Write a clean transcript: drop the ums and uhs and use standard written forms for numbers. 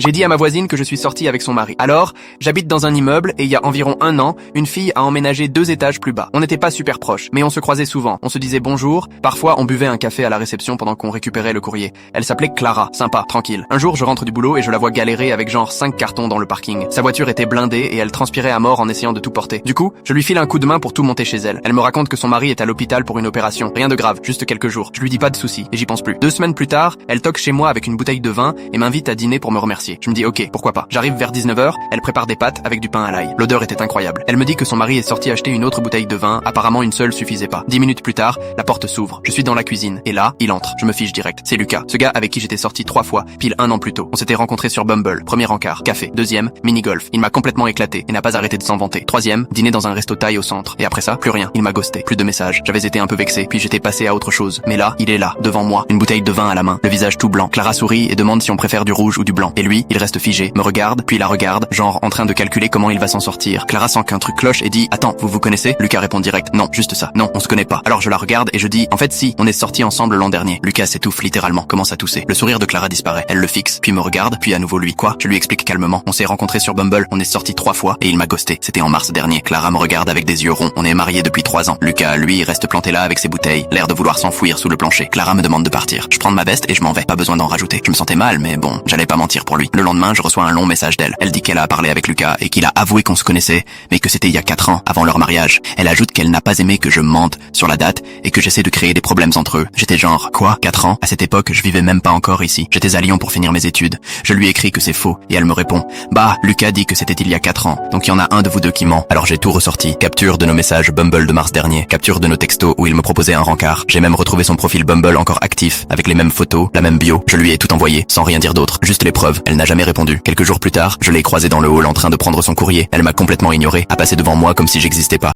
J'ai dit à ma voisine que je suis sortie avec son mari. Alors, j'habite dans un immeuble et il y a environ 1 an, une fille a emménagé 2 étages plus bas. On n'était pas super proches, mais on se croisait souvent. On se disait bonjour. Parfois, on buvait un café à la réception pendant qu'on récupérait le courrier. Elle s'appelait Clara, sympa, tranquille. Un jour, je rentre du boulot et je la vois galérer avec genre 5 cartons dans le parking. Sa voiture était blindée et elle transpirait à mort en essayant de tout porter. Du coup, je lui file un coup de main pour tout monter chez elle. Elle me raconte que son mari est à l'hôpital pour une opération. Rien de grave, juste quelques jours. Je lui dis pas de soucis et j'y pense plus. 2 semaines plus tard, elle toque chez moi avec une bouteille de vin et m'invite à dîner pour me remercier. Je me dis ok, pourquoi pas. J'arrive vers 19h, elle prépare des pâtes avec du pain à l'ail. L'odeur était incroyable. Elle me dit que son mari est sorti acheter une autre bouteille de vin, apparemment une seule suffisait pas. 10 minutes plus tard, la porte s'ouvre. Je suis dans la cuisine et là, il entre. Je me fiche direct. C'est Lucas, ce gars avec qui j'étais sorti 3 fois, pile 1 an plus tôt. On s'était rencontrés sur Bumble. Premier encart, café. Deuxième, mini-golf. Il m'a complètement éclaté et n'a pas arrêté de s'en vanter. Troisième, dîner dans un resto thaï au centre. Et après ça, plus rien. Il m'a ghosté. Plus de messages. J'avais été un peu vexé, puis j'étais passé à autre chose. Mais là, il est là, devant moi, une bouteille de vin à la main, le visage tout blanc. Clara sourit et demande si on préfère du rouge ou du blanc. Et lui, il reste figé, me regarde, puis la regarde, genre en train de calculer comment il va s'en sortir. Clara sent qu'un truc cloche et dit « Attends, vous vous connaissez ?» Lucas répond direct « Non, juste ça. Non, on se connaît pas. » Alors je la regarde et je dis « En fait si, on est sortis ensemble l'an dernier. » Lucas s'étouffe littéralement, commence à tousser. Le sourire de Clara disparaît. Elle le fixe, puis me regarde, puis à nouveau lui. Quoi? Je lui explique calmement. On s'est rencontrés sur Bumble, on est sortis 3 fois et il m'a ghosté. C'était en mars dernier. Clara me regarde avec des yeux ronds. On est mariés depuis 3 ans. Lucas, lui, reste planté là avec ses bouteilles, l'air de vouloir s'enfouir sous le plancher. Clara me demande de partir. Je prends ma veste et je m'en vais. Pas besoin d'en rajouter. Je me sentais mal, mais bon, j'allais pas mentir pour lui. Le lendemain, je reçois un long message d'elle. Elle dit qu'elle a parlé avec Lucas et qu'il a avoué qu'on se connaissait, mais que c'était il y a 4 ans, avant leur mariage. Elle ajoute qu'elle n'a pas aimé que je mente sur la date et que j'essaie de créer des problèmes entre eux. J'étais genre, quoi? 4 ans? À cette époque, je vivais même pas encore ici. J'étais à Lyon pour finir mes études. Je lui écris que c'est faux et elle me répond, bah, Lucas dit que c'était il y a 4 ans. Donc il y en a un de vous deux qui ment. Alors j'ai tout ressorti. Capture de nos messages Bumble de mars dernier. Capture de nos textos où il me proposait un rencard. J'ai même retrouvé son profil Bumble encore actif, avec les mêmes photos, la même bio. Je lui ai tout envoyé, sans rien dire d'autre. Juste les preuves. Elle n'a jamais répondu. Quelques jours plus tard, je l'ai croisée dans le hall en train de prendre son courrier. Elle m'a complètement ignoré, a passé devant moi comme si j'existais pas.